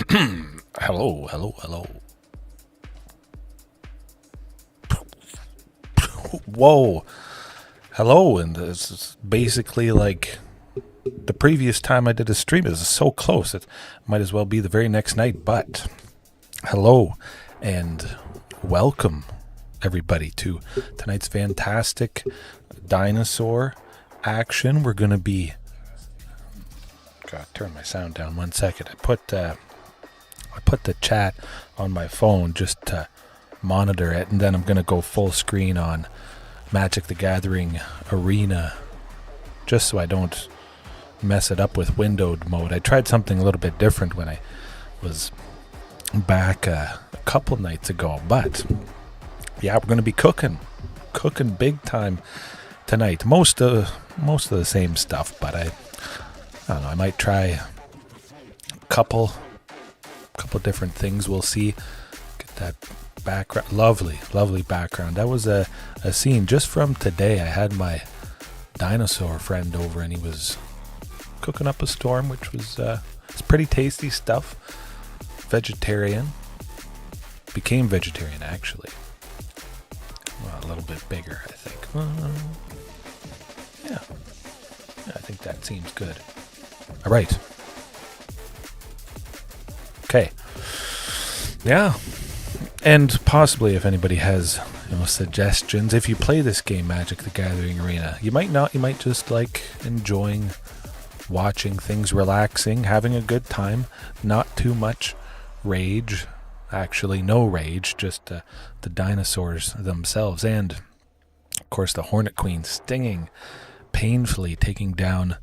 Hello, hello, hello. Whoa. Hello, and this is basically like the previous time I did a stream. Is so close. It might as well be the very next night, but hello and welcome everybody to tonight's fantastic dinosaur action. We're going to be... Gotta turn my sound down 1 second. I put the chat on my phone just to monitor it, and then I'm going to go full screen on Magic the Gathering Arena just so I don't mess it up with windowed mode. I tried something a little bit different when I was back a couple nights ago, but yeah, we're going to be cooking big time tonight. Most of the same stuff, but I don't know, I might try a couple different things. We'll see. Get that background, lovely background. That was a scene just from today. I had my dinosaur friend over and he was cooking up a storm, which was it's pretty tasty stuff. Vegetarian. Became vegetarian actually. Well, a little bit bigger, I think. Yeah, I think that seems good. All right. Okay. Yeah. And possibly if anybody has suggestions, if you play this game, Magic the Gathering Arena, you might not, you might just like enjoying watching things, relaxing, having a good time, not too much rage, actually no rage, just the dinosaurs themselves, and of course the Hornet Queen stinging painfully, taking down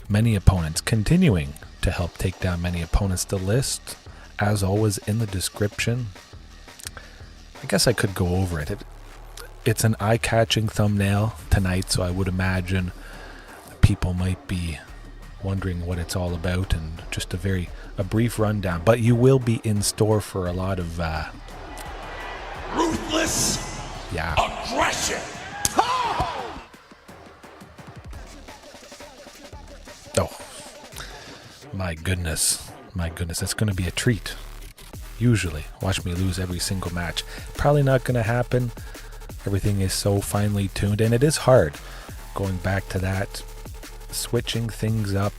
many opponents, continuing to help take down many opponents. The list, as always, in the description. I guess I could go over it. It's an eye-catching thumbnail tonight, so I would imagine people might be wondering what it's all about, and just a brief rundown. But you will be in store for a lot of ruthless aggression. Oh, my goodness, it's going to be a treat. Usually, watch me lose every single match. Probably not going to happen. Everything is so finely tuned, and it is hard going back to that, switching things up,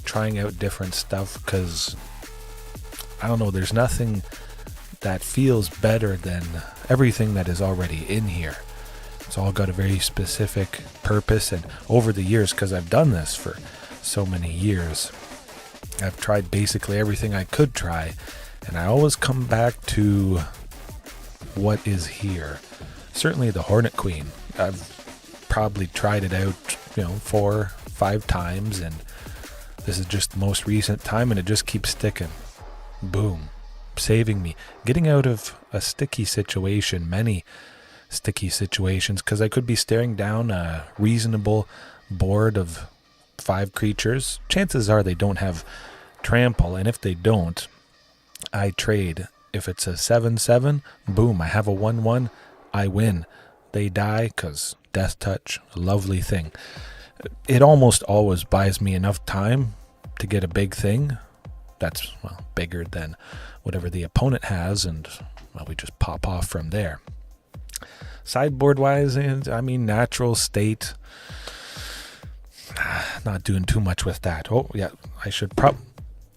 trying out different stuff, because I don't know, there's nothing that feels better than everything that is already in here. It's all got a very specific purpose, and over the years, because I've done this for so many years, I've tried basically everything I could try, and I always come back to what is here. Certainly the Hornet Queen. I've probably tried it out 4-5 times, and this is just the most recent time, and it just keeps sticking. Boom. Saving me. Getting out of a sticky situation, many sticky situations, because I could be staring down a reasonable board of 5 creatures. Chances are they don't have trample, and if they don't, I trade. If it's a 7/7, boom, I have a 1/1, I win. They die because death touch, a lovely thing. It almost always buys me enough time to get a big thing that's, well, bigger than whatever the opponent has, and, well, we just pop off from there. Sideboard-wise, I mean, natural state, not doing too much with that. Oh, yeah, I should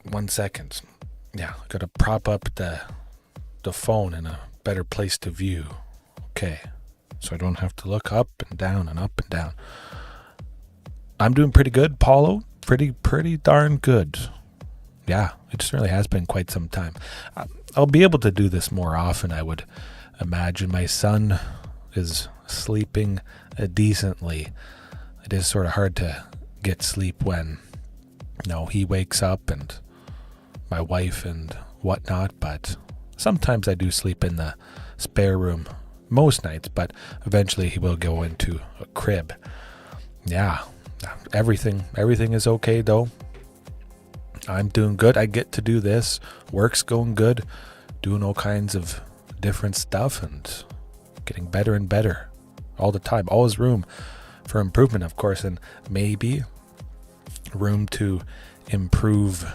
1 second. Yeah, got to prop up the phone in a better place to view. Okay, so I don't have to look up and down and up and down. I'm doing pretty good, Paulo. Pretty darn good. Yeah, it certainly has been quite some time. I'll be able to do this more often, I would imagine. My son is sleeping decently. It is sort of hard to get sleep when, he wakes up, and my wife and whatnot, but sometimes I do sleep in the spare room most nights, but eventually he will go into a crib. Yeah, everything is okay though. I'm doing good. I get to do this. Work's going good. Doing all kinds of different stuff and getting better and better all the time. Always room for improvement, of course, and maybe room to improve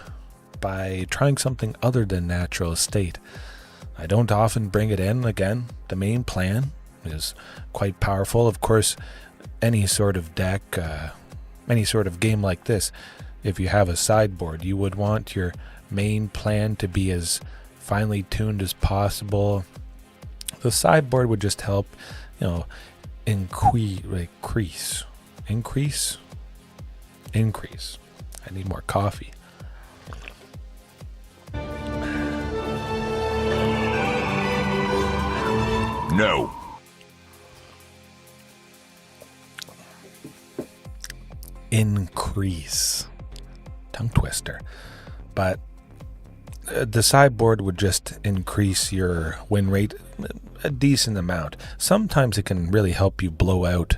by trying something other than Natural Estate. I don't often bring it in. Again, the main plan is quite powerful. Of course, any sort of deck, any sort of game like this, if you have a sideboard, you would want your main plan to be as finely tuned as possible. The sideboard would just help, increase. I need more coffee. No. Increase. Tongue twister. But the sideboard would just increase your win rate a decent amount. Sometimes it can really help you blow out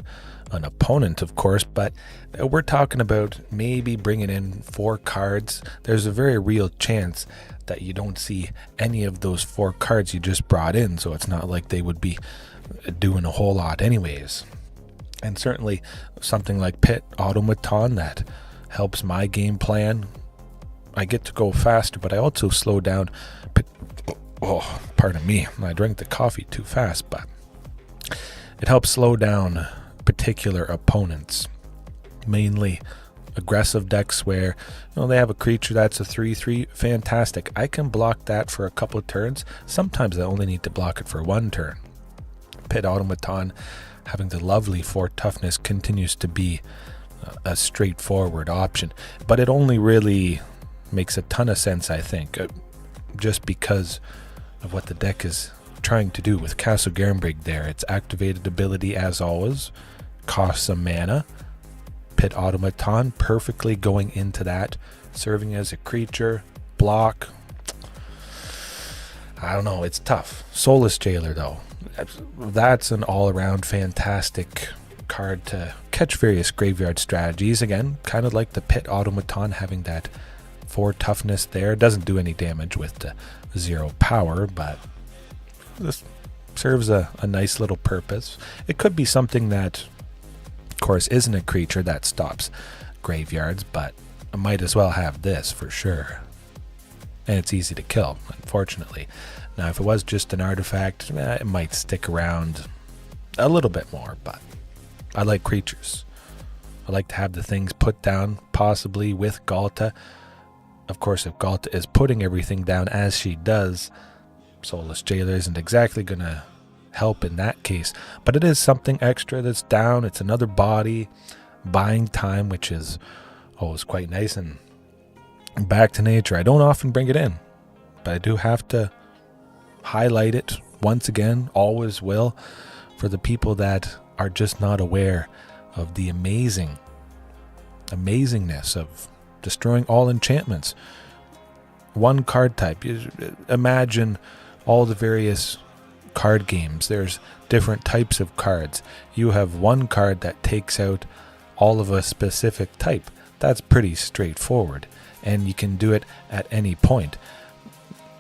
an opponent, of course, but we're talking about maybe bringing in 4 cards. There's a very real chance that you don't see any of those 4 cards you just brought in, so it's not like they would be doing a whole lot anyways. And certainly something like Pit Automaton that helps my game plan. I get to go faster, but I also slow down. Oh, pardon me, I drank the coffee too fast, but it helps slow down particular opponents, mainly aggressive decks where they have a creature that's a 3/3. Fantastic. I can block that for a couple of turns. Sometimes I only need to block it for 1 turn. Pit Automaton having the lovely 4 toughness continues to be a straightforward option, but it only really makes a ton of sense, I think, just because of what the deck is trying to do with Castle Garenbrig there. Its activated ability, as always, costs some mana. Pit Automaton perfectly going into that, serving as a creature, block. I don't know, it's tough. Soulless Jailer, though, that's an all-around fantastic card to catch various graveyard strategies. Again, kind of like the Pit Automaton having that 4 toughness there. Doesn't do any damage with the 0 power, but this serves a nice little purpose. It could be something that, of course, isn't a creature that stops graveyards, but I might as well have this for sure. And it's easy to kill, unfortunately. Now, if it was just an artifact, it might stick around a little bit more, but I like creatures. I like to have the things put down, possibly with Ghalta. Of course, if Ghalta is putting everything down as she does, Soulless Jailer isn't exactly going to help in that case. But it is something extra that's down. It's another body, buying time, which is always quite nice. And back to nature. I don't often bring it in, but I do have to highlight it once again, always will, for the people that are just not aware of the amazingness of destroying all enchantments. 1 card type. Imagine all the various card games. There's different types of cards. You have 1 card that takes out all of a specific type. That's pretty straightforward, and you can do it at any point.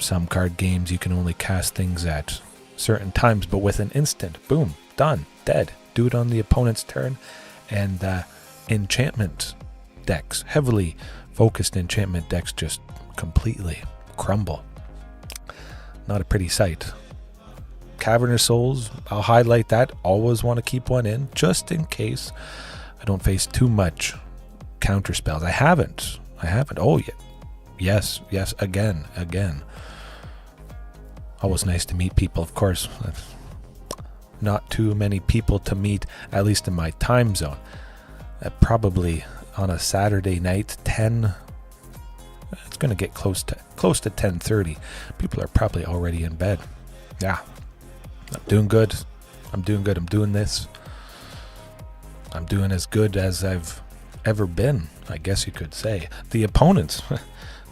Some card games you can only cast things at certain times, but with an instant, boom, done, dead. Do it on the opponent's turn. And enchantment decks, heavily focused enchantment decks, just completely crumble. Not a pretty sight. Cavern of Souls, I'll highlight that. Always want to keep 1 in, just in case I don't face too much counter spells. I haven't. Oh, yeah. Yes, again. Always nice to meet people, of course. Not too many people to meet, at least in my time zone. Probably on a Saturday night, 10. It's going to get close to 10:30. People are probably already in bed. Yeah, I'm doing good. I'm doing this. I'm doing as good as I've ever been, I guess you could say. The opponents,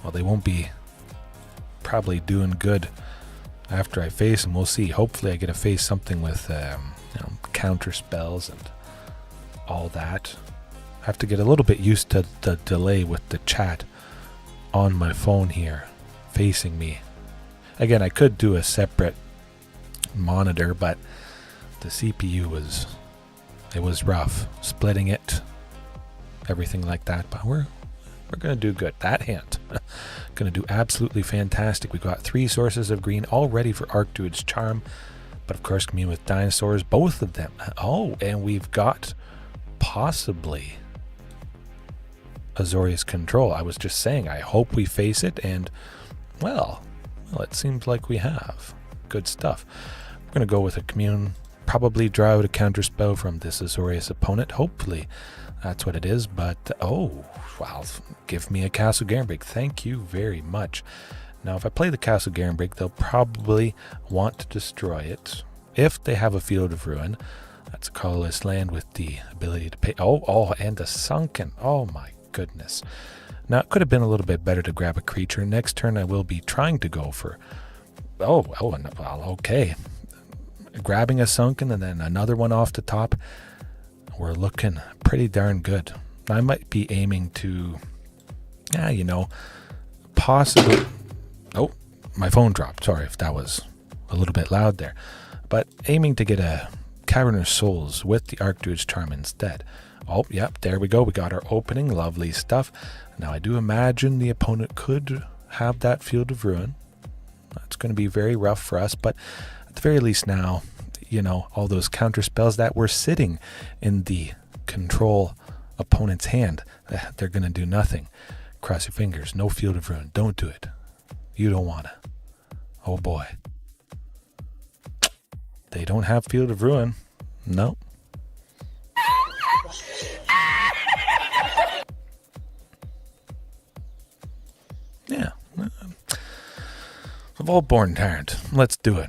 well, they won't be probably doing good after I face them. We'll see. Hopefully I get to face something with counter spells and all that. I have to get a little bit used to the delay with the chat on my phone here facing me. Again, I could do a separate monitor, but the CPU was rough, splitting it, everything like that. But we're gonna do good. That hand going to do absolutely fantastic. We've got 3 sources of green all ready for Archdruid's Charm. But of course, Commune with Dinosaurs, both of them. Oh, and we've got possibly Azorius Control. I was just saying, I hope we face it, and well, it seems like we have. Good stuff. We're going to go with a Commune, probably draw out a counterspell from this Azorius opponent. Hopefully that's what it is, but oh, well, give me a Castle Garenbrig. Thank you very much. Now, if I play the Castle Garenbrig, they'll probably want to destroy it. If they have a Field of Ruin, that's a colorless land with the ability to pay. Oh, and a Sunken. Oh my goodness. Now, it could have been a little bit better to grab a creature. Next turn, I will be trying to go for... okay. Grabbing a Sunken and then another one off the top. We're looking pretty darn good. I might be aiming to... possibly... Oh, my phone dropped. Sorry if that was a little bit loud there. But aiming to get a Cavern of Souls with the Archdruid's Charm instead. Oh, yep, there we go. We got our opening. Lovely stuff. Now, I do imagine the opponent could have that Field of Ruin. That's going to be very rough for us, but at the very least now, all those counter spells that were sitting in the control opponent's hand, they're going to do nothing. Cross your fingers. No Field of Ruin. Don't do it. You don't want to. Oh, boy. They don't have Field of Ruin. No. Yeah. Vaultborn Tyrant. Let's do it.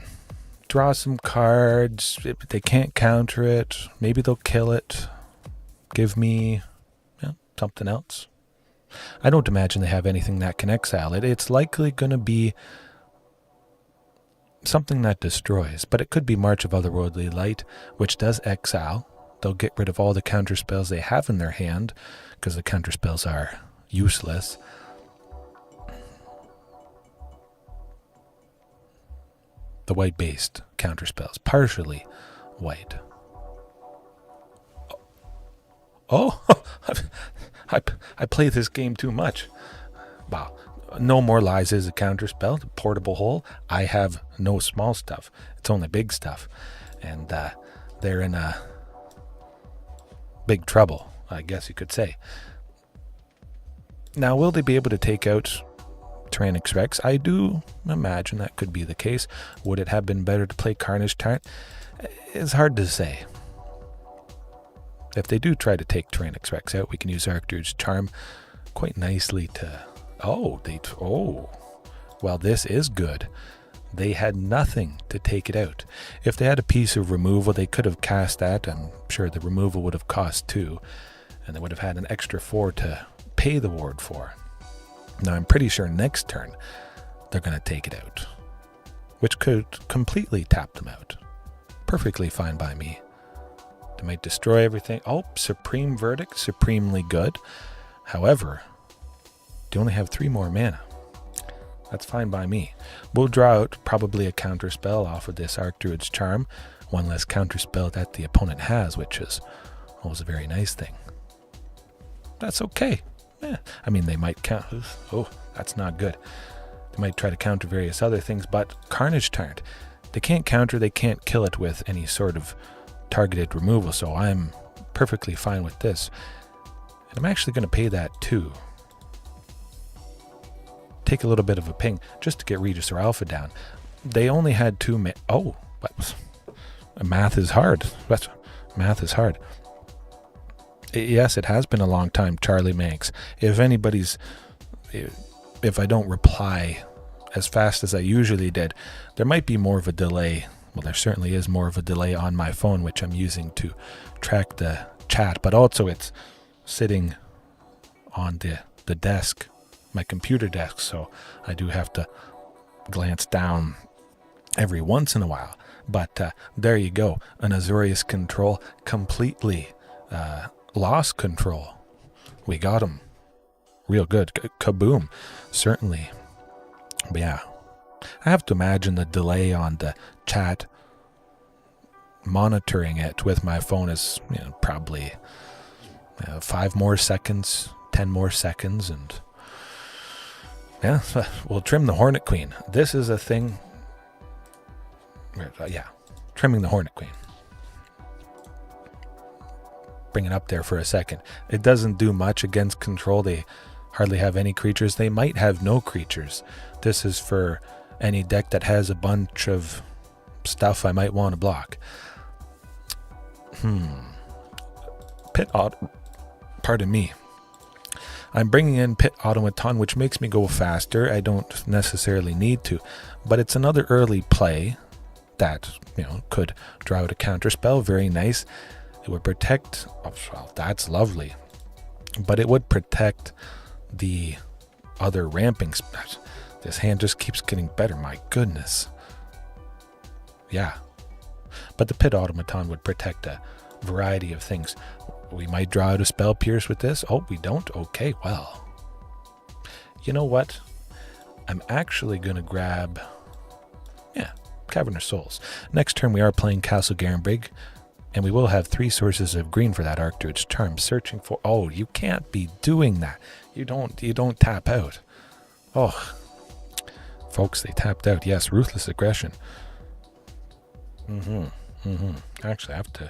Draw some cards. If they can't counter it, maybe they'll kill it. Give me something else. I don't imagine they have anything that can exile it. It's likely going to be something that destroys, but it could be March of Otherworldly Light, which does exile. They'll get rid of all the counter spells they have in their hand, because the counter spells are useless. The white-based counter spells, partially white. Oh, I play this game too much. Wow. No More Lies is a counter spell, Portable Hole. I have no small stuff. It's only big stuff. And they're in big trouble, I guess you could say. Now, will they be able to take out Tyrranax Rex? I do imagine that could be the case. Would it have been better to play Carnage Tyrant? It's hard to say. If they do try to take Tyrranax Rex out, we can use Archdruid's Charm quite nicely to... Well, this is good. They had nothing to take it out. If they had a piece of removal, they could have cast that. I'm sure the removal would have cost 2, and they would have had an extra 4 to pay the ward for. Now, I'm pretty sure next turn they're going to take it out, which could completely tap them out. Perfectly fine by me. They might destroy everything. Oh, Supreme Verdict, supremely good. However, they only have 3 more mana. That's fine by me. We'll draw out probably a counter spell off of this Archdruid's Charm. One less counter spell that the opponent has, which is always a very nice thing. That's okay. Yeah. I mean, they might count. Oh, that's not good. They might try to counter various other things, but Carnage Tyrant, they can't counter, they can't kill it with any sort of targeted removal, so I'm perfectly fine with this. And I'm actually going to pay that too. Take a little bit of a ping just to get Regisaur Alpha down. They only had 2 oh, but math is hard. Math is hard. Yes, it has been a long time, Charlie Manx. If I don't reply as fast as I usually did, there might be more of a delay. Well, there certainly is more of a delay on my phone, which I'm using to track the chat, but also it's sitting on the desk, my computer desk, so I do have to glance down every once in a while. But there you go, an Azorius Control completely lost control. We got him real good. Kaboom, certainly. But yeah, I have to imagine the delay on the chat monitoring it with my phone is probably 5 more seconds, 10 more seconds, and Yeah, we'll trim the Hornet Queen. This is a thing. Yeah, trimming the Hornet Queen. Bring it up there for a second. It doesn't do much against control. They hardly have any creatures. They might have no creatures. This is for any deck that has a bunch of stuff I might want to block. Pardon me. I'm bringing in Pit Automaton, which makes me go faster. I don't necessarily need to, but it's another early play that, could draw out a counter spell. Very nice. It would protect. Oh, well, that's lovely, but it would protect the other ramping. This hand just keeps getting better. My goodness. Yeah, but the Pit Automaton would protect a variety of things. We might draw out a Spell Pierce with this. Oh, we don't? Okay, well. You know what? I'm actually going to grab... Cavern of Souls. Next turn we are playing Castle Garenbrig, and we will have 3 sources of green for that Archdruid's Charm. Searching for... Oh, you can't be doing that. You don't tap out. Oh. Folks, they tapped out. Yes, Ruthless Aggression. Actually, I have to...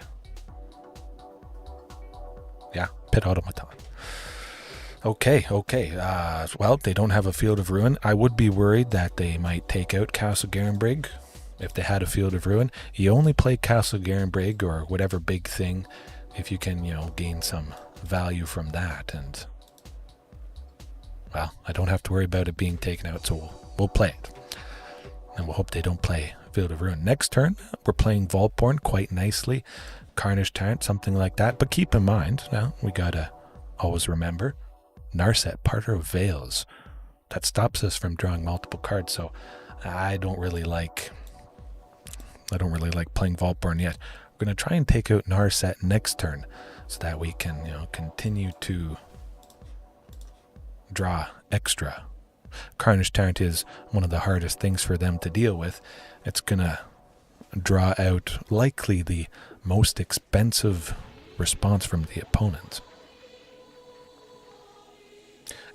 Yeah, Pit Automaton. Okay. Well, they don't have a Field of Ruin. I would be worried that they might take out Castle Garenbrig if they had a Field of Ruin. You only play Castle Garenbrig or whatever big thing if you can, gain some value from that. And, well, I don't have to worry about it being taken out, so we'll play it. And we'll hope they don't play Field of Ruin. Next turn, we're playing Vaultborn quite nicely. Carnage Tyrant, something like that. But keep in mind, now we gotta always remember, Narset, Parter of Veils. That stops us from drawing multiple cards, so I don't really like playing Vaultborn yet. We're gonna try and take out Narset next turn so that we can, continue to draw extra. Carnage Tyrant is one of the hardest things for them to deal with. It's gonna draw out likely the most expensive response from the opponent.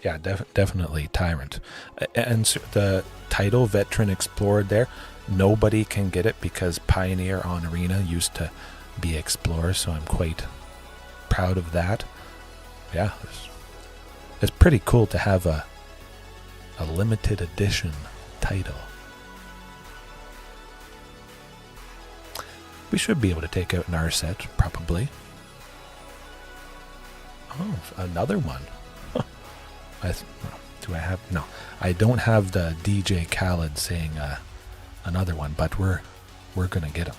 Yeah, definitely Tyrant. And the title, Veteran Explorer there, nobody can get it because Pioneer on Arena used to be Explorer, so I'm quite proud of that. Yeah, it's pretty cool to have a limited edition title. We should be able to take out Narset, probably. Oh, another one. Do I have... No, I don't have the DJ Khaled saying another one, but we're going to get him.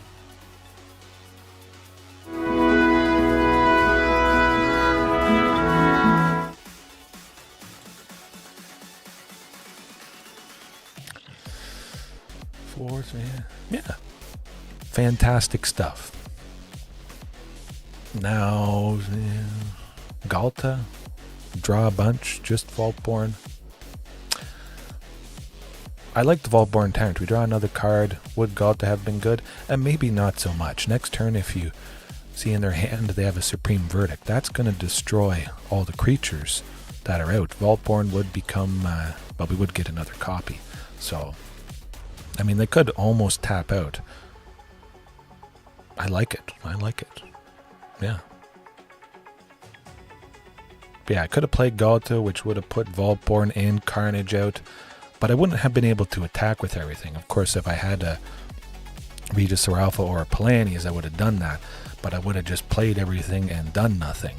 Yeah. Fantastic stuff. Now, Ghalta, draw a bunch, just Vaultborn. I like the Vaultborn Tyrant. We draw another card. Would Ghalta have been good? And maybe not so much. Next turn, if you see in their hand they have a Supreme Verdict, that's going to destroy all the creatures that are out. Vaultborn would become, we would get another copy. So, I mean, they could almost tap out. I like it. Yeah. But yeah, I could have played Ghalta, which would have put Vaultborn and Carnage out, but I wouldn't have been able to attack with everything. Of course, if I had a Regisaur Alpha or a Palani, I would have done that, but I would have just played everything and done nothing.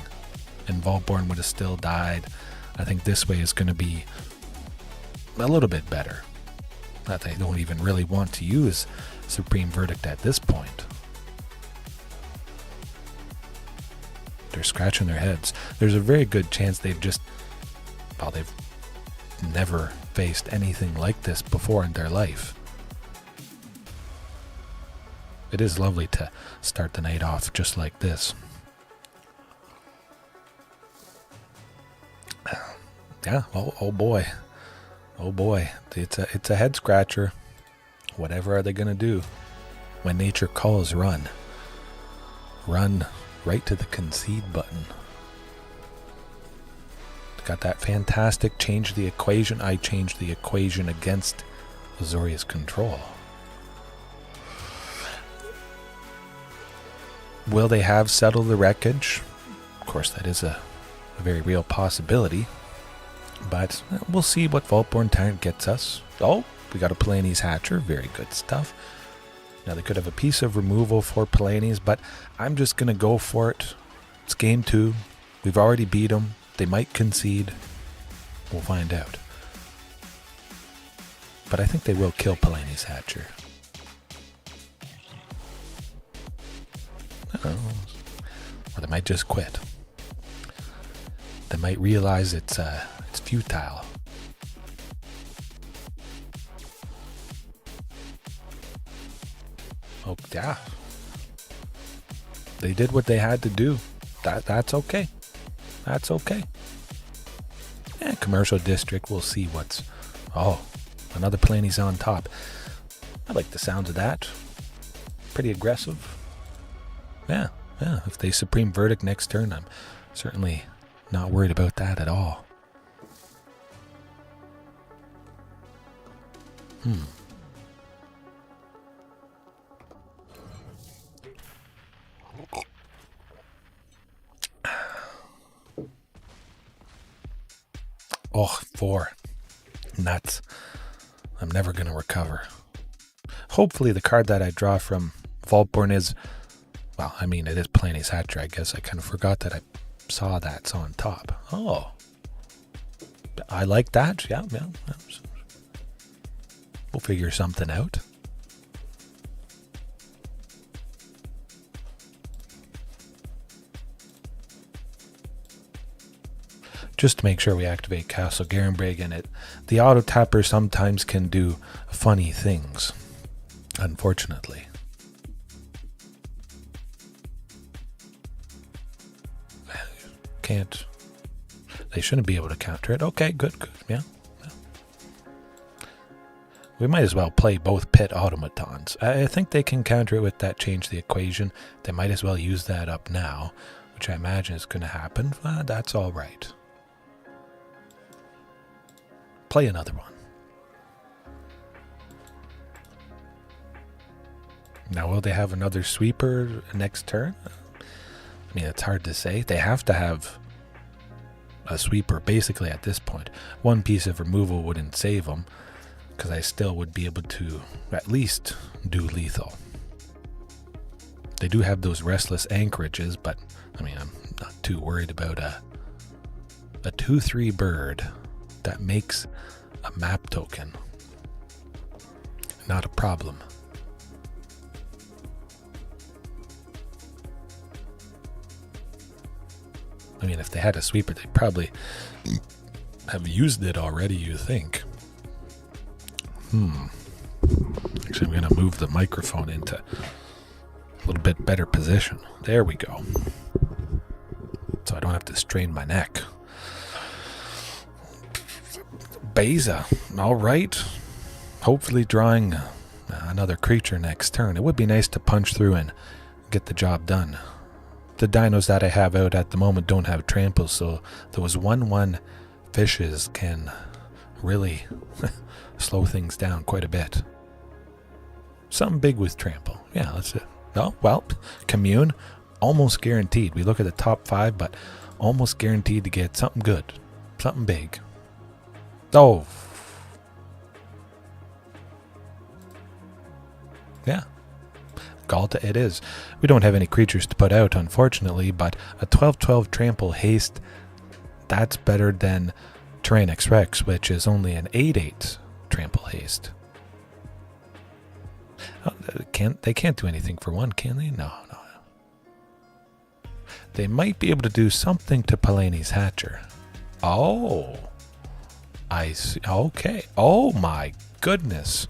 And Vaultborn would have still died. I think this way is going to be a little bit better. That they don't even really want to use Supreme Verdict at this point. They're scratching their heads. There's a very good chance they've never faced anything like this before in their life. It is lovely to start the night off just like this. Yeah, oh boy. It's a head scratcher. Whatever are they going to do? When nature calls, run. Run right to the concede button. got that fantastic change the equation. I changed the equation against Azorius Control. Will they have Settle the Wreckage? Of course, that is a very real possibility. But we'll see what Vaultborn Tyrant gets us. Oh, we got a Palani's Hatcher. Very good stuff. Now, they could have a piece of removal for Palani's, but I'm just going to go for it. It's game 2. We've already beat them. They might concede. We'll find out. But I think they will kill Palani's Hatcher. Or they might just quit. They might realize it's futile. Oh, yeah. They did what they had to do. That's okay. That's okay. Yeah, commercial district. We'll see what's... Oh, another Palani's on top. I like the sounds of that. Pretty aggressive. Yeah. If they Supreme Verdict next turn, I'm certainly not worried about that at all. Oh, 4. Nuts. I'm never going to recover. Hopefully the card that I draw from Vaultborn is... Well, I mean, it is Palani's Hatcher. I guess I kind of forgot that I saw that's on top. Oh. I like that. Yeah. We'll figure something out. Just to make sure we activate Castle Garenbrig, and the auto tapper sometimes can do funny things, unfortunately. They shouldn't be able to counter it. Okay, good. Yeah. We might as well play both Pit Automatons. I think they can counter it with that change the equation. They might as well use that up now, which I imagine is going to happen. That's all right. Play another one. Now, will they have another sweeper next turn? I mean, it's hard to say. They have to have a sweeper basically at this point. One piece of removal wouldn't save them, because I still would be able to at least do lethal. They do have those restless anchorages, but I mean, I'm not too worried about a 2/3 bird that makes a map token. Not a problem. I mean, if they had a sweeper, they'd probably have used it already, you think. Actually, I'm going to move the microphone into a little bit better position. There we go. So I don't have to strain my neck. Beza. All right. Hopefully drawing another creature next turn. It would be nice to punch through and get the job done. The dinos that I have out at the moment don't have trample, so those 1/1 fishes can really slow things down quite a bit. Something big with trample. Yeah, that's it. Oh, well, Commune, almost guaranteed. We look at the top 5, but almost guaranteed to get something good. Something big. Oh. Yeah. Ghalta it is. We don't have any creatures to put out, unfortunately, but a 12/12 trample haste, that's better than Tyrranax Rex, which is only an 8/8 trample haste. Oh, they can't do anything for 1, can they? No. They might be able to do something to Palani's Hatcher. Oh. I see. Okay. Oh my goodness.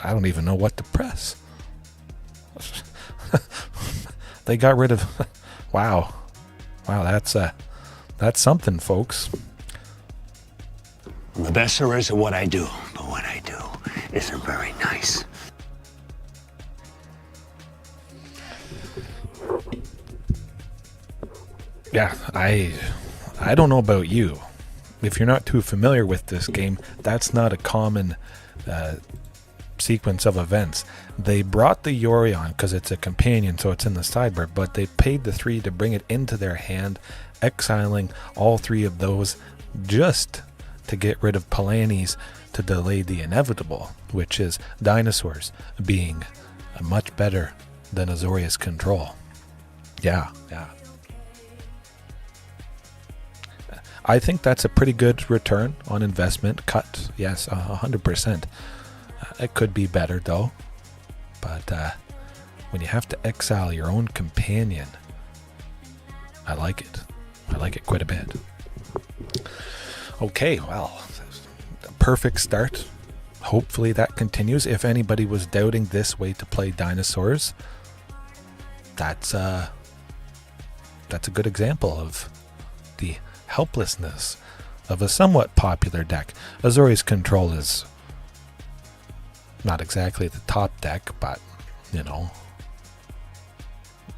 I don't even know what to press. They got rid of... Wow. Wow, that's something, folks. I'm the best there is at what I do, but what I do isn't very nice. Yeah, I don't know about you. If you're not too familiar with this game, that's not a common sequence of events. They brought the Yorion because it's a companion, so it's in the sideboard, but they paid the 3 to bring it into their hand, exiling all 3 of those just to get rid of Palani's to delay the inevitable, which is Dinosaurs being much better than Azorius Control. Yeah. I think that's a pretty good return on investment. Cut, yes, 100%. It could be better though, but when you have to exile your own companion, I like it. I like it quite a bit. Okay, well, perfect start. Hopefully that continues. If anybody was doubting this way to play Dinosaurs, that's a good example of the helplessness of a somewhat popular deck. Azorius Control is not exactly the top deck, but you know,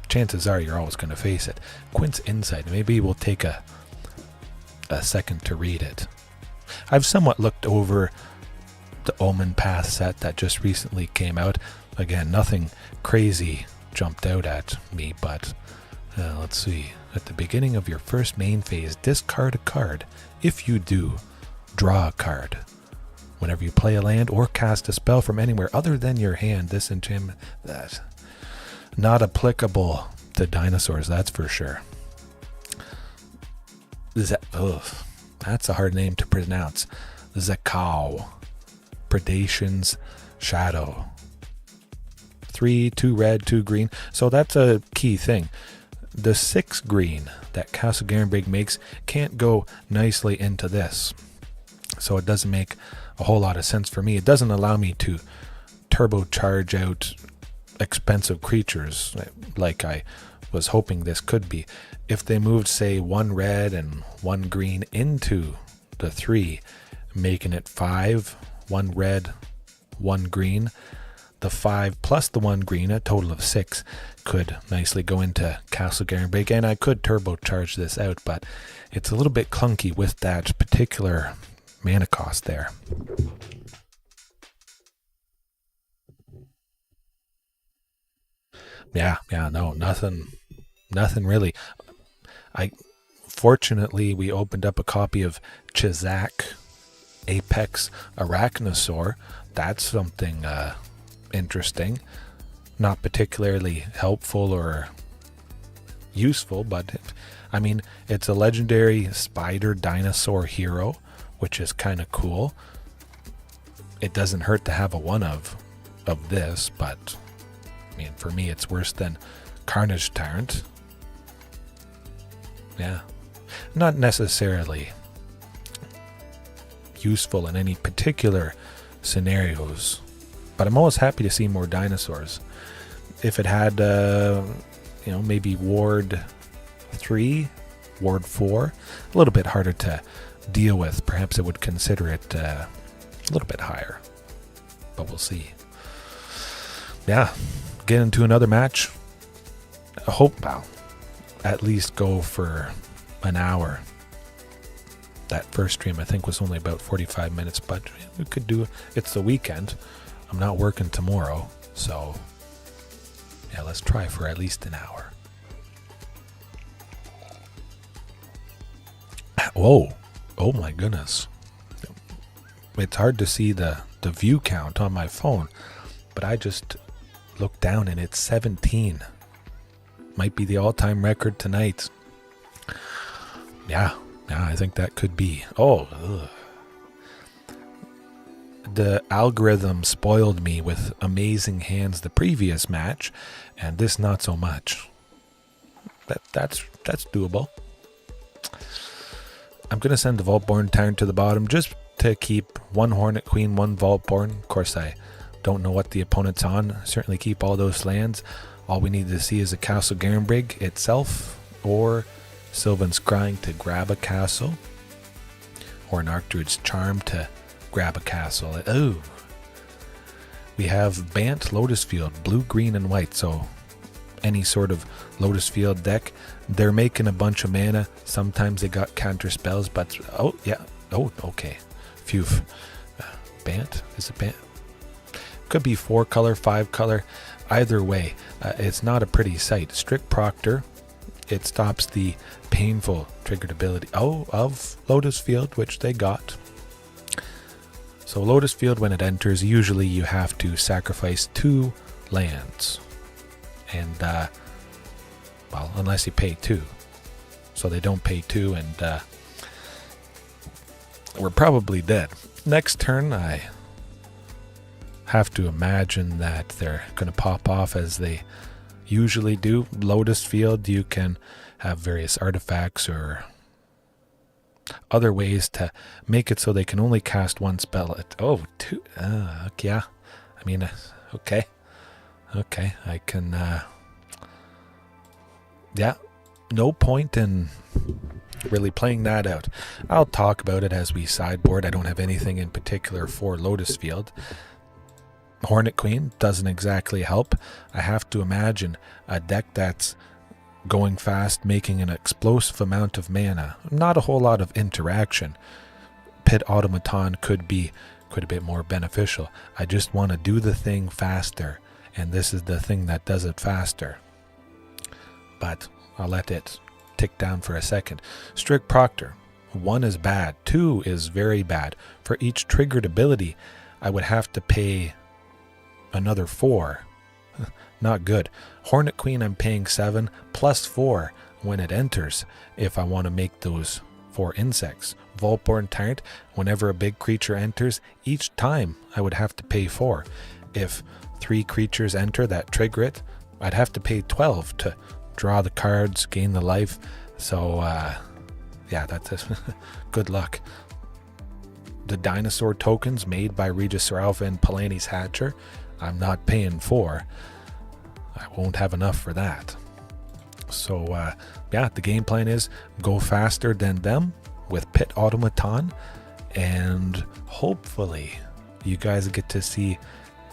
chances are you're always going to face it. Quint's Insight, maybe we'll take a second to read it. I've somewhat looked over the Omen Path set that just recently came out. Again, nothing crazy jumped out at me, but let's see. At the beginning of your first main phase, discard a card. If you do, draw a card. Whenever you play a land or cast a spell from anywhere other than your hand, this enchantment, that's not applicable to Dinosaurs, that's for sure. That's a hard name to pronounce. Zakao. Predation's Shadow. 3, 2 red, 2 green. So that's a key thing. The 6 green that Castle Garenbrig makes can't go nicely into this. So it doesn't make a whole lot of sense for me. It doesn't allow me to turbocharge out expensive creatures like I was hoping this could be. If they moved, say, 1 red and 1 green into the 3, making it 5, 1 red, 1 green, the 5 plus the 1 green, a total of 6, could nicely go into Castle Garenbrig, and I could turbocharge this out, but it's a little bit clunky with that particular mana cost there. Yeah, no, nothing really. Fortunately, we opened up a copy of Chizak Apex Arachnosaur. That's something interesting. Not particularly helpful or useful, but I mean, it's a legendary spider dinosaur hero, which is kind of cool. It doesn't hurt to have a one of this, but I mean, for me, it's worse than Carnage Tyrant. Yeah, not necessarily useful in any particular scenarios, but I'm always happy to see more dinosaurs. If it had, maybe Ward 3, Ward 4, a little bit harder to deal with. Perhaps I would consider it a little bit higher, but we'll see. Yeah, get into another match. I hope I'll at least go for an hour. That first stream I think was only about 45 minutes, but we could do it. It's the weekend. I'm not working tomorrow, so yeah, let's try for at least an hour. Whoa, oh my goodness. It's hard to see the view count on my phone, but I just looked down and it's 17. Might be the all-time record tonight. Yeah, I think that could be. The algorithm spoiled me with amazing hands the previous match, and this not so much. That's doable. I'm going to send the Vaultborn Tyrant to the bottom just to keep 1 Hornet Queen, 1 Vaultborn. Of course, I don't know what the opponent's on. Certainly keep all those lands. All we need to see is a Castle Garenbrig itself, or Sylvan Scrying to grab a castle, or an Archdruid's Charm to grab a castle. We have Bant Lotus Field, blue, green, and white, so any sort of Lotus Field deck. They're making a bunch of mana. Sometimes they got counter spells, but oh yeah, oh okay, phew. Bant, is it Bant? Could be 4 color, 5 color. Either way, it's not a pretty sight. Strict Proctor. It stops the painful triggered ability of Lotus Field, which they got. So Lotus Field, when it enters, usually you have to sacrifice 2 lands. And, well, unless you pay 2. So they don't pay 2, and we're probably dead. Next turn, I have to imagine that they're going to pop off as they usually do. Lotus Field, you can have various artifacts or other ways to make it so they can only cast 1 spell at two. Yeah, I mean, okay, I can yeah, no point in really playing that out. I'll talk about it as we sideboard. I don't have anything in particular for Lotus Field. Hornet Queen doesn't exactly help. I have to imagine a deck that's going fast, making an explosive amount of mana. Not a whole lot of interaction. Pit Automaton could be quite a bit more beneficial. I just want to do the thing faster, and this is the thing that does it faster. But I'll let it tick down for a second. Strict Proctor. 1 is bad. 2 is very bad. For each triggered ability, I would have to pay another 4. Not good. Hornet Queen, I'm paying 7 plus 4 when it enters if I want to make those 4 insects. Vaultborn Tyrant, whenever a big creature enters, each time I would have to pay 4. If 3 creatures enter that trigger it, I'd have to pay 12 to draw the cards, gain the life. So, yeah, that's it. Good luck. The dinosaur tokens made by Regisaur Alpha and Palani's Hatcher, I'm not paying for. I won't have enough for that. So, yeah, the game plan is go faster than them with Pit Automaton, and hopefully you guys get to see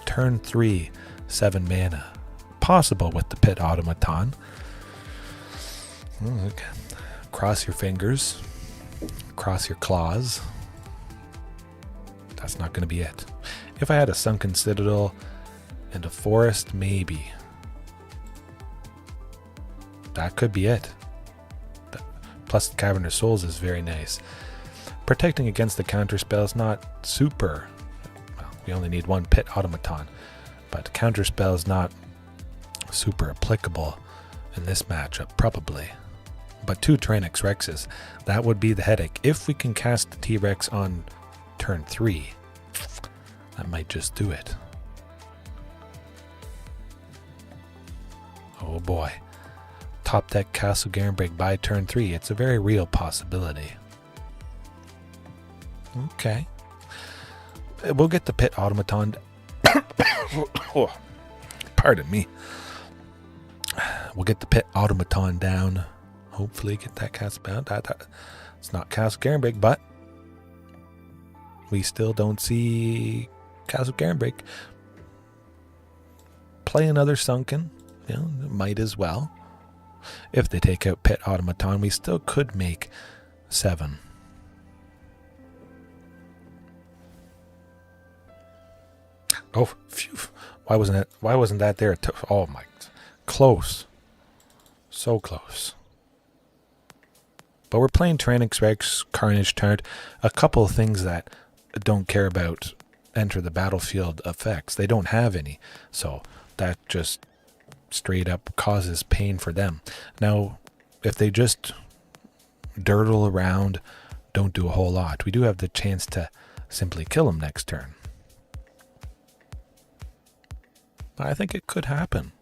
turn 3 7 mana possible with the Pit Automaton. Okay. Cross your fingers, cross your claws. That's not going to be it. If I had a Sunken Citadel and a forest, maybe. That could be it. Plus the Cavern of Souls is very nice. Protecting against the counter spell is not super. Well, we only need 1 Pit Automaton, but counter spell is not super applicable in this matchup, probably. But 2 Tyrranax Rexes, that would be the headache. If we can cast the T-Rex on turn 3, that might just do it. Oh boy. Top deck Castle Garenbrig by turn 3. It's a very real possibility. Okay. We'll get the Pit Automaton. Oh, pardon me. We'll get the Pit Automaton down. Hopefully get that cast bound. It's not Castle Garenbrig, but we still don't see Castle Garenbrig. Play another Sunken. You know, might as well. If they take out Pit Automaton, we still could make 7. Oh, phew. Why wasn't that there? Oh my, close. So close. But we're playing Tyrranax Rex, Carnage Tyrant, a couple of things that don't care about enter the battlefield effects. They don't have any. So that just straight up causes pain for them. Now, if they just dirtle around, don't do a whole lot, we do have the chance to simply kill them next turn. I think it could happen.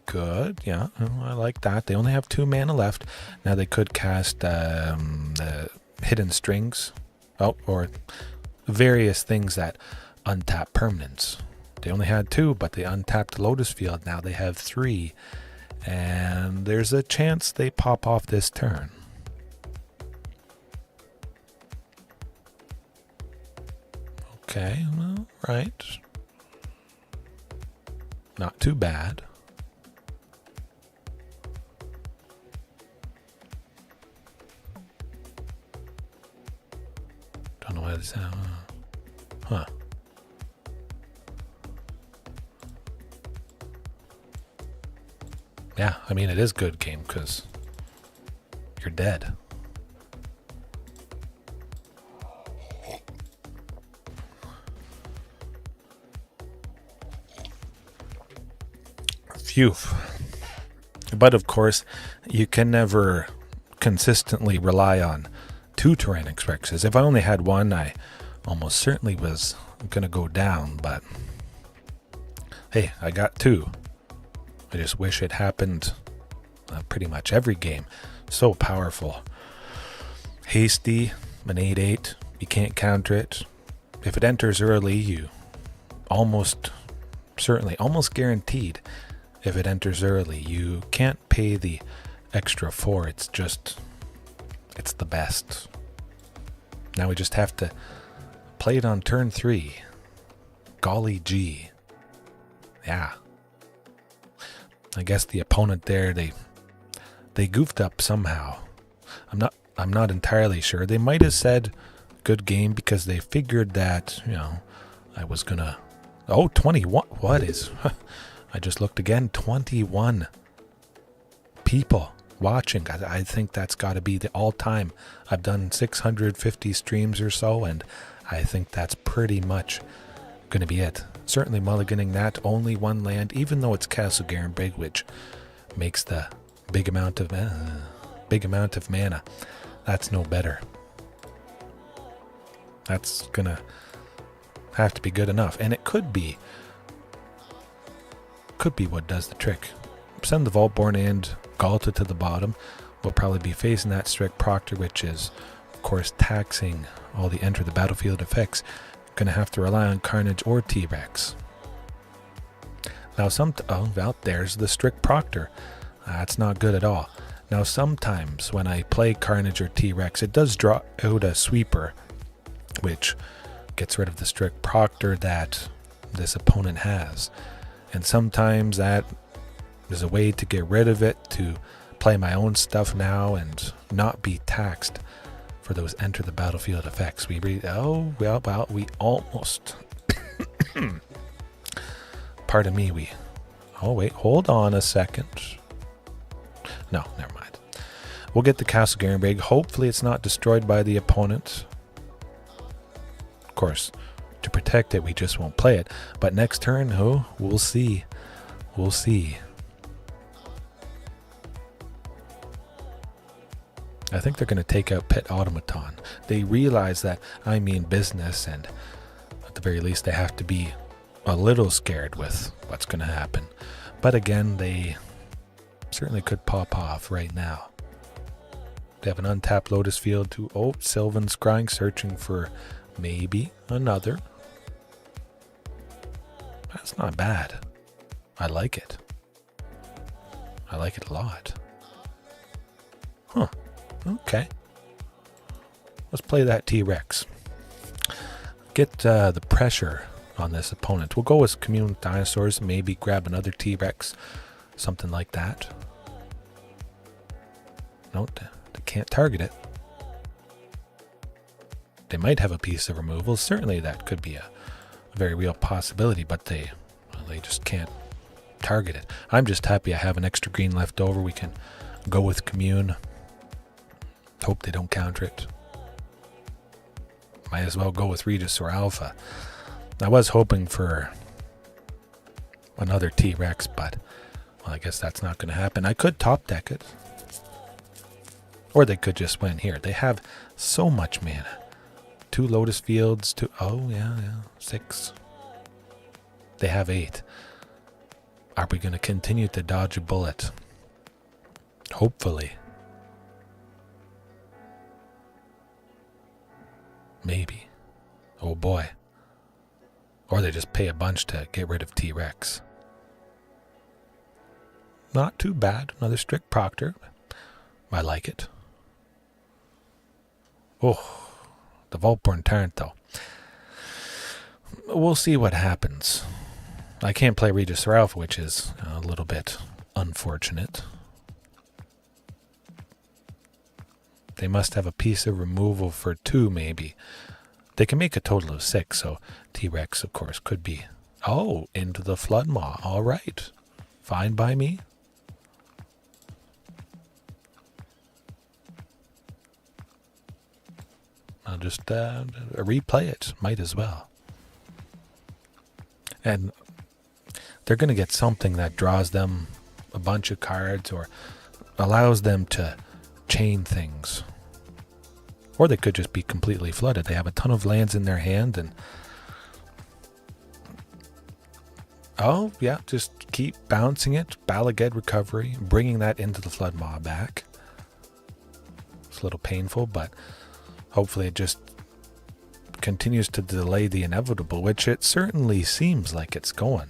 Good, yeah, I like that. They only have 2 mana left. Now they could cast the Hidden Strings, or various things that untap permanents. They only had 2, but they untapped Lotus Field. Now they have 3. And there's a chance they pop off this turn. Okay, well, right. Not too bad. Don't know what it's... huh. Yeah, I mean, it is good game because you're dead. Phew. But of course, you can never consistently rely on 2 Tyrranax Rexes. If I only had one, I almost certainly was going to go down, but hey, I got 2. I just wish it happened pretty much every game. So powerful. Hasty, an 8/8, you can't counter it. If it enters early, you almost guaranteed, if it enters early, you can't pay the extra 4. It's the best. Now we just have to play it on turn 3. Golly gee. Yeah. I guess the opponent there, they goofed up somehow. I'm not entirely sure. They might have said good game because they figured that, I was gonna... Oh, 21. What is... I just looked again. 21 people watching. I think that's got to be the all-time. I've done 650 streams or so, and I think that's pretty much going to be it. Certainly mulliganing that. Only 1 land, even though it's Castle Garenbrig, which makes the big amount of mana. That's no better. That's going to have to be good enough. And it could be what does the trick. Send the Vaultborn and Ghalta to the bottom. We'll probably be facing that Strict Proctor, which is, of course, taxing all the enter the battlefield effects. Going to have to rely on Carnage or T-Rex. Now, there's the Strict Proctor. That's not good at all. Now, sometimes when I play Carnage or T-Rex, it does draw out a sweeper, which gets rid of the Strict Proctor that this opponent has. And sometimes that is a way to get rid of it, to play my own stuff now and not be taxed for those enter the battlefield effects. We almost... Pardon me, oh wait, hold on a second. No, never mind. We'll get the Castle Garenbrig. Hopefully it's not destroyed by the opponent. Of course, to protect it, we just won't play it. But next turn, we'll see. We'll see. I think they're going to take out Pit Automaton. They realize that I mean business, and at the very least they have to be a little scared with what's going to happen. But again, they certainly could pop off right now. They have an untapped Lotus field to... Oh, Sylvan Scrying, searching for maybe another. That's not bad. I like it. I like it a lot. Huh. Okay. Let's play that T-Rex. Get the pressure on this opponent. We'll go with Commune Dinosaurs, maybe grab another T-Rex, something like that. No, they can't target it. They might have a piece of removal. Certainly that could be a very real possibility, but they just can't target it. I'm just happy I have an extra green left over. We can go with Commune. Hope they don't counter it. Might as well go with Regisaur Alpha. I was hoping for another T-Rex, but well, I guess that's not going to happen. I could top deck it. Or they could just win here. They have so much mana. 2 Lotus fields, 6. They have 8. Are we going to continue to dodge a bullet? Hopefully. Maybe. Oh boy. Or they just pay a bunch to get rid of T-Rex. Not too bad. Another Strict Proctor. I like it. Oh, the Vaultborn Tyrant though. We'll see what happens. I can't play Regisaur Alpha, which is a little bit unfortunate. They must have a piece of removal for 2, maybe. They can make a total of 6, so T-Rex, of course, could be... Oh, into the Floodmaw. All right. Fine by me. I'll just replay it. Might as well. And they're going to get something that draws them a bunch of cards or allows them to chain things. Or they could just be completely flooded. They have a ton of lands in their hand and... Oh, yeah, just keep bouncing it. Balaged Recovery, bringing that into the Floodmaw back. It's a little painful, but hopefully it just continues to delay the inevitable, which it certainly seems like it's going.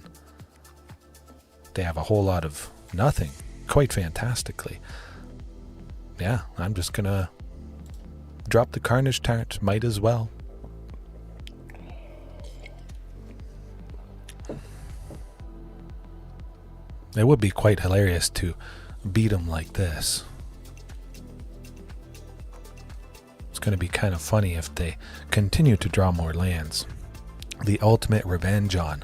They have a whole lot of nothing, quite fantastically. Yeah, I'm just going to drop the Carnage Tyrant, might as well. It would be quite hilarious to beat him like this. It's going to be kind of funny if they continue to draw more lands. The ultimate revenge on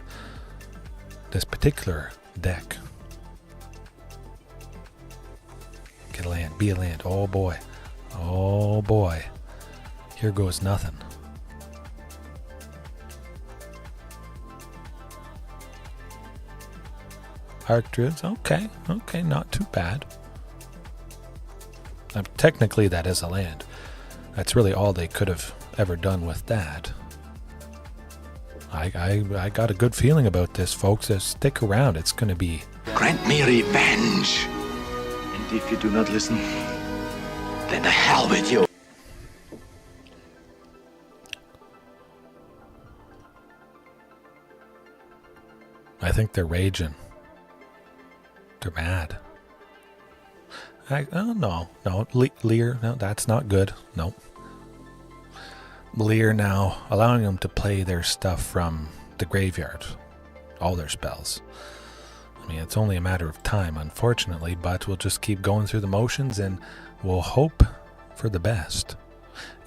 this particular deck. Get a land, be a land. Oh boy. Oh boy. Here goes nothing. Archdruids, okay, not too bad. Technically that is a land. That's really all they could have ever done with that. I got a good feeling about this, folks. Stick around, it's going to be... Grant me revenge. And if you do not listen, Then the hell with you. I think they're raging. They're mad. No, Lear, no, that's not good. Nope. Lear now allowing them to play their stuff from the graveyard. All their spells. I mean, it's only a matter of time, unfortunately, but we'll just keep going through the motions and we'll hope for the best.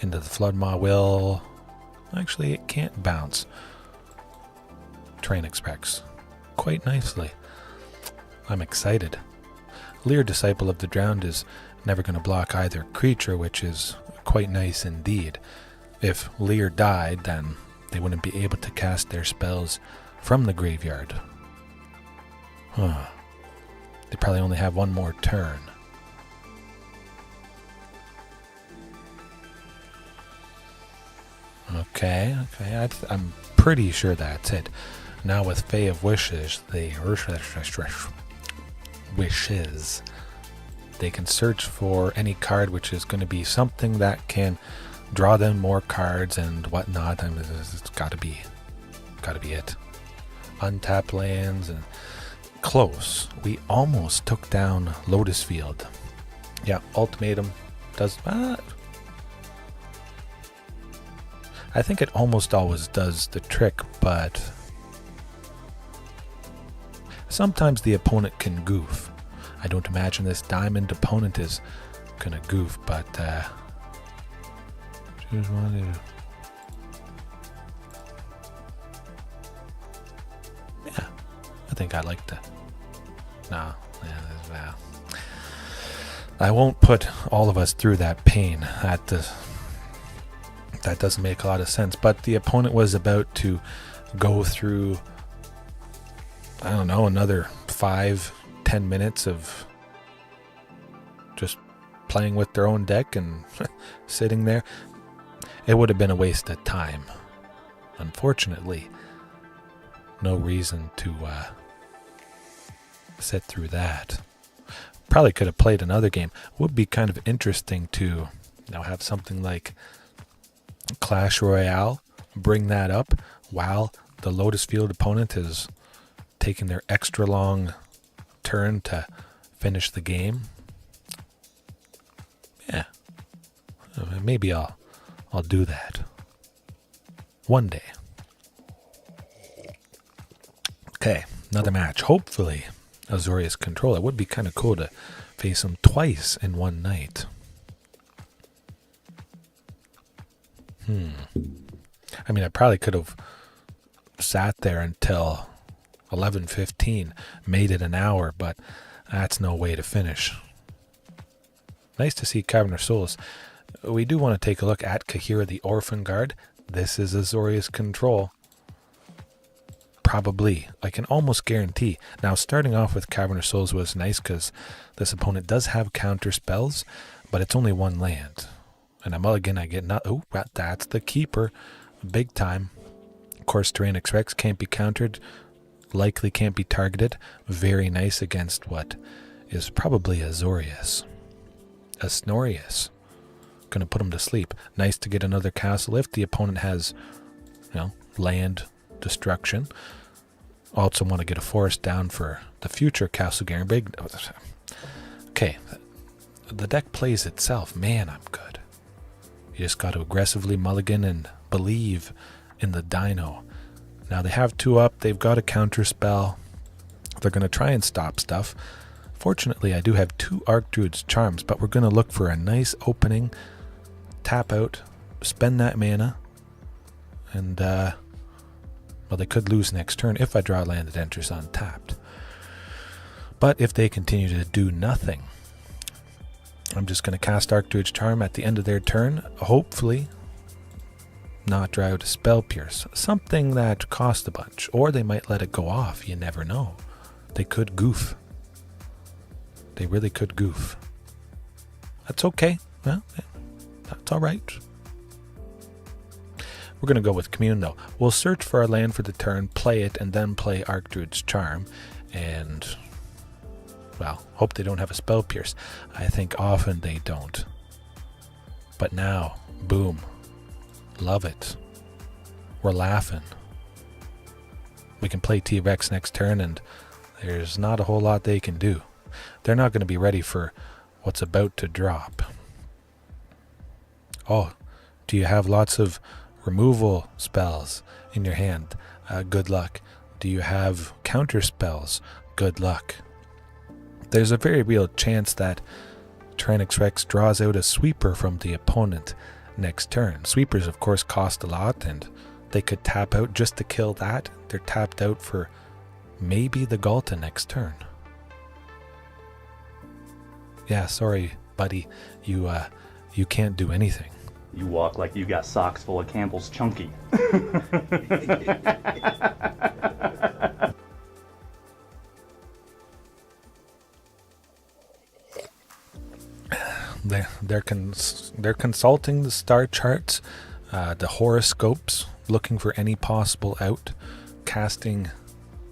Into the Floodmaw will... Actually, it can't bounce. Tyrranax Rex. Quite nicely. I'm excited. Lear, Disciple of the Drowned, is never going to block either creature, which is quite nice indeed. If Lear died, then they wouldn't be able to cast their spells from the graveyard. They probably only have one more turn. Okay, I'm pretty sure that's it. Now with Fae of Wishes, they can search for any card which is going to be something that can draw them more cards and whatnot. I mean, it's got to be it. Untap lands and close. We almost took down Lotus Field. Yeah, Ultimatum does. I think it almost always does the trick, but sometimes the opponent can goof. I don't imagine this diamond opponent is gonna goof, but just wanted to... Yeah, I think I like to. No, yeah, I won't put all of us through that pain. That doesn't make a lot of sense. But the opponent was about to go through, I don't know, another 5-10 minutes of just playing with their own deck and sitting there. It would have been a waste of time. Unfortunately, no reason to sit through that. Probably could have played another game. Would be kind of interesting to now have something like Clash Royale, bring that up while the Lotus Field opponent is taking their extra long turn to finish the game. Yeah, maybe I'll do that one day. Okay, another match. Hopefully, Azorius Control. It would be kind of cool to face him twice in one night. I mean, I probably could have sat there until 11:15, made it an hour, but that's no way to finish. Nice to see Cavern of Souls. We do want to take a look at Kahira the Orphan Guard. This is Azorius Control. Probably. I can almost guarantee. Now, starting off with Cavern of Souls was nice because this opponent does have counter spells, but it's only one land. And a mulligan, I get not. Oh, that's the keeper. Big time. Of course, Tyrranax Rex can't be countered. Likely can't be targeted. Very nice against what is probably Azorius. Asnorius. Gonna put him to sleep. Nice to get another castle if the opponent has, land destruction. Also want to get a forest down for the future Castle Garenbrig. Okay, the deck plays itself. Man, I'm good. You just got to aggressively mulligan and believe in the dino. Now they have 2 up. They've got a counter spell. They're going to try and stop stuff. Fortunately, I do have 2 Archdruid's charms, but we're going to look for a nice opening. Tap out, spend that mana, and well, they could lose next turn if I draw land that enters untapped. But if they continue to do nothing, I'm just going to cast Archdruid's Charm at the end of their turn, hopefully not draw out a Spell Pierce, something that costs a bunch, or they might let it go off, you never know. They could goof. They really could goof. That's okay. Well, that's alright. We're going to go with Commune though. We'll search for our land for the turn, play it, and then play Archdruid's Charm, and well, hope they don't have a Spell Pierce. I think often they don't. But now, boom. Love it. We're laughing. We can play T-Rex next turn, and there's not a whole lot they can do. They're not going to be ready for what's about to drop. Oh, do you have lots of removal spells in your hand? Good luck. Do you have counter spells? Good luck. There's a very real chance that Tyrranax Rex draws out a sweeper from the opponent next turn. Sweepers, of course, cost a lot, and they could tap out just to kill that. They're tapped out for maybe the Ghalta next turn. Yeah, sorry, buddy. You can't do anything. You walk like you got socks full of Campbell's Chunky. They're consulting the star charts, the horoscopes, looking for any possible out, casting.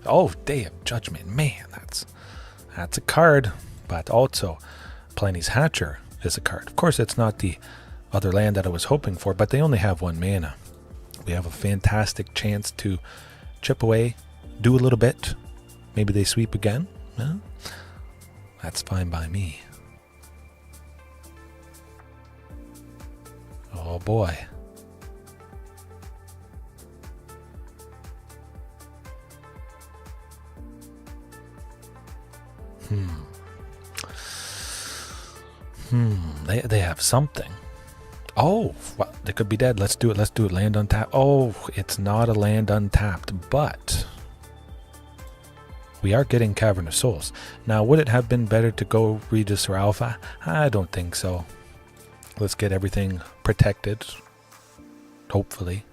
Oh, Day of Judgment, man, that's a card, but also Palani's Hatcher is a card. Of course, it's not the other land that I was hoping for, but they only have 1 mana. We have a fantastic chance to chip away, do a little bit. Maybe they sweep again. Well, that's fine by me. Oh boy. They have something. Oh, well, they could be dead. Let's do it. Let's do it. Land untapped. Oh, it's not a land untapped, but we are getting Cavern of Souls. Now, would it have been better to go Regisaur Alpha? I don't think so. Let's get everything protected. Hopefully.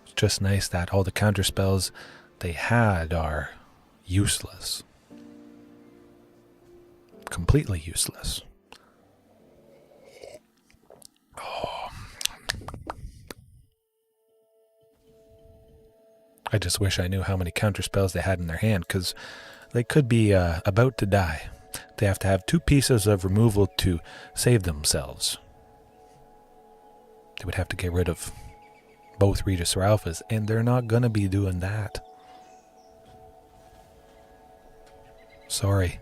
It's just nice that all the counter spells they had are useless. Completely useless. Oh. I just wish I knew how many counter spells they had in their hand, because they could be about to die. They have to have 2 pieces of removal to save themselves. They would have to get rid of both Regisaur Alphas, and they're not going to be doing that. Sorry,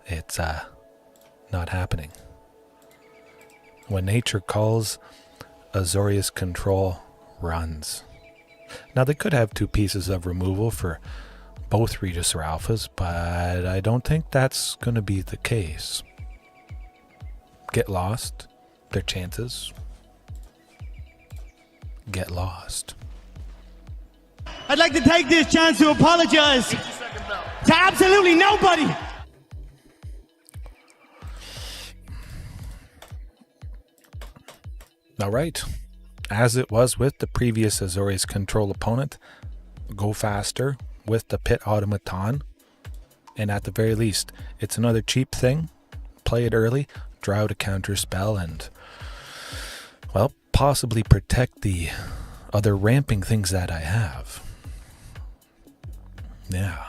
it's not happening. When nature calls, Azorius Control runs. Now, they could have 2 pieces of removal for both Regisaur Alphas, but I don't think that's going to be the case. Get lost. Their chances. Get lost. I'd like to take this chance to apologize to absolutely nobody. All right. As it was with the previous Azorius Control opponent, go faster with the Pit Automaton. And at the very least, it's another cheap thing. Play it early, draw out a counter spell, and, well, possibly protect the other ramping things that I have. Yeah.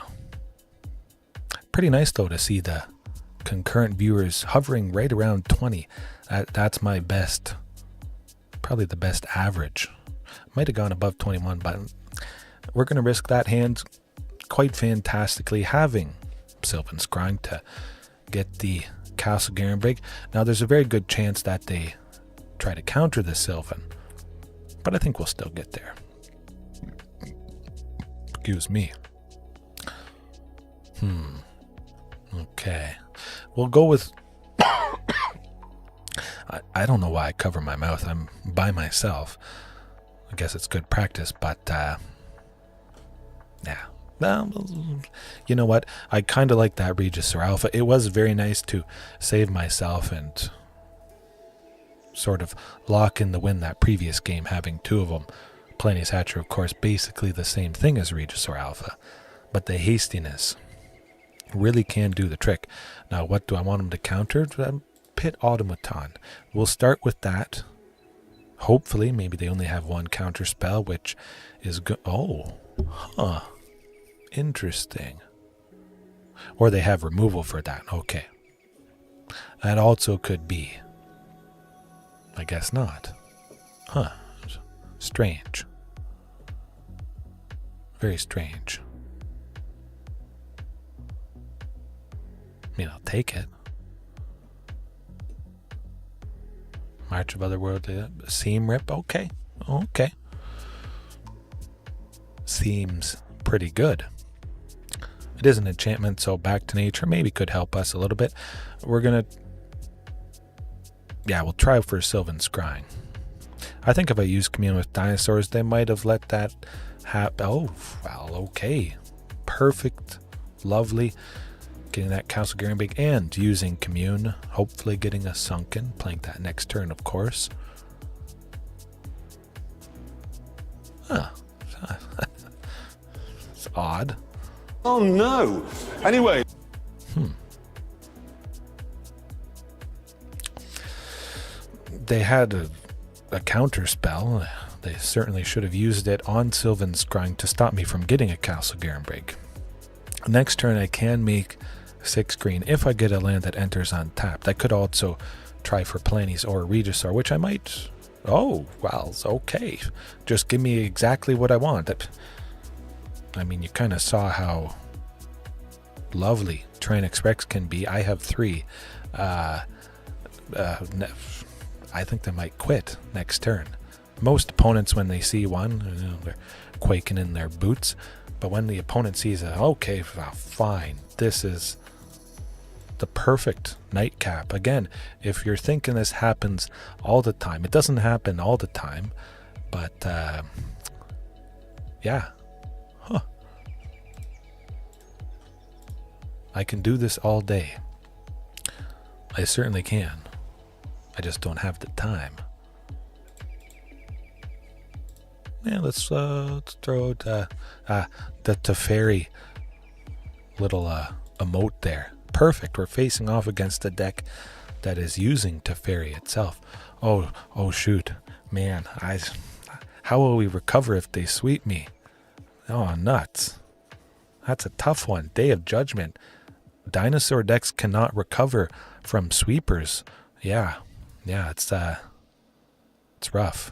Pretty nice, though, to see the concurrent viewers hovering right around 20. That's my best. Probably the best average. Might have gone above 21, but we're going to risk that hand quite fantastically, having Sylvan Scrying to get the Castle Garenbrig. Now, there's a very good chance that they try to counter the Sylvan, but I think we'll still get there. Excuse me. Okay. We'll go with... I don't know why I cover my mouth. I'm by myself. I guess it's good practice, but yeah. Well, you know what? I kind of like that Regisaur Alpha. It was very nice to save myself and sort of lock in the win that previous game, having 2 of them. Palani's Hatcher, of course, basically the same thing as Regisaur Alpha, but the hastiness really can do the trick. Now, what do I want him to counter? Pit Automaton. We'll start with that. Hopefully, maybe they only have 1 counter spell, which is good. Oh, huh. Interesting. Or they have removal for that. Okay. That also could be. I guess not. Huh. Strange. Very strange. I mean, I'll take it. March of Otherworld, Seam Rip, okay. Okay. Seems pretty good. It is an enchantment, so Back to Nature maybe could help us a little bit. We're going to... Yeah, we'll try for Sylvan Scrying. I think if I use Commune with Dinosaurs, they might have let that happen. Oh, well, okay. Perfect. Lovely. Getting that Castle Garenbrig and using Commune. Hopefully getting a Sunken. Playing that next turn, of course. Huh. It's odd. Oh no. Anyway. They had a counter spell. They certainly should have used it on Sylvan Scrying to stop me from getting a Castle Garenbrig. Next turn I can make 6 green if I get a land that enters untapped. I could also try for Palani's or Regisaur, which I might... Oh, well, it's okay. Just give me exactly what I want. I mean, you kind of saw how lovely Tyrranax Rex can be. I have 3. I think they might quit next turn. Most opponents, when they see one, they're quaking in their boots. But when the opponent sees it, okay, fine. This is the perfect nightcap. Again, if you're thinking this happens all the time, it doesn't happen all the time. But, yeah. Huh. I can do this all day. I certainly can. I just don't have the time. Yeah, let's throw out the Teferi little emote there. Perfect. We're facing off against a deck that is using Teferi itself. Oh shoot, man! How will we recover if they sweep me? Oh, nuts! That's a tough one. Day of Judgment. Dinosaur decks cannot recover from sweepers. Yeah, it's rough.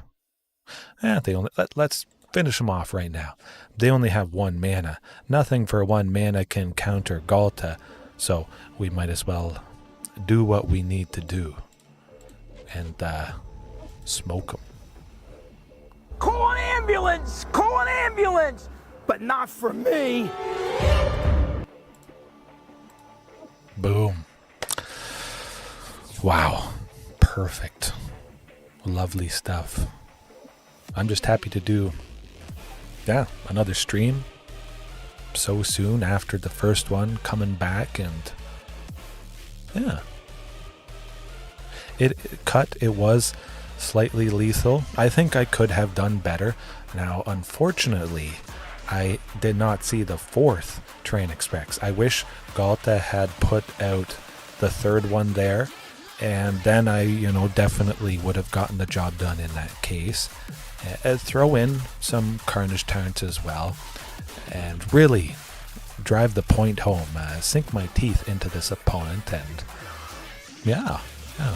Let's finish them off right now. They only have 1 mana. Nothing for 1 mana can counter Ghalta, so we might as well do what we need to do and smoke them. Call an ambulance! Call an ambulance! But not for me! Boom. Wow. Perfect. Lovely stuff. I'm just happy to do, another stream so soon after the first one, coming back, and it was slightly lethal. I think I could have done better. Now, unfortunately, I did not see the fourth Tyrranax Rex. I wish Ghalta had put out the third one there, and then I, definitely would have gotten the job done in that case. Throw in some Carnage Tyrants as well, and really drive the point home. Sink my teeth into this opponent, and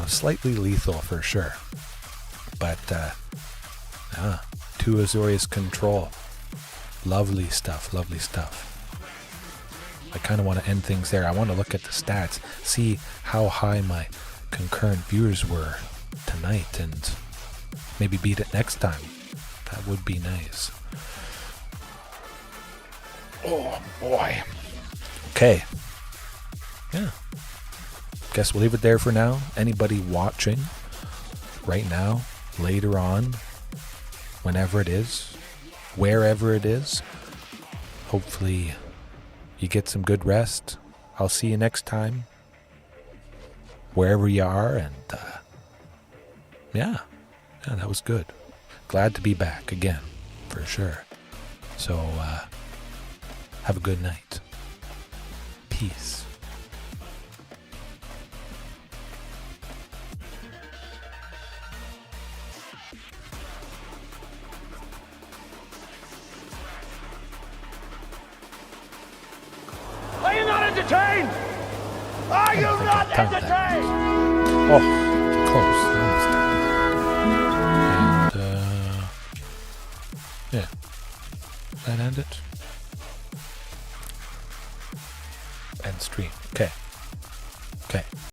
slightly lethal for sure. But two Azorius Control. Lovely stuff, lovely stuff. I kind of want to end things there. I want to look at the stats, see how high my concurrent viewers were tonight, and maybe beat it next time. That would be nice. Oh boy. Okay. Yeah. Guess we'll leave it there for now. Anybody watching right now, later on, whenever it is, wherever it is, hopefully you get some good rest. I'll see you next time, wherever you are, and that was good. Glad to be back again, for sure. So, have a good night. Peace. Are you not entertained? Are you not entertained? Oh, close. And, that end it? End stream. Okay.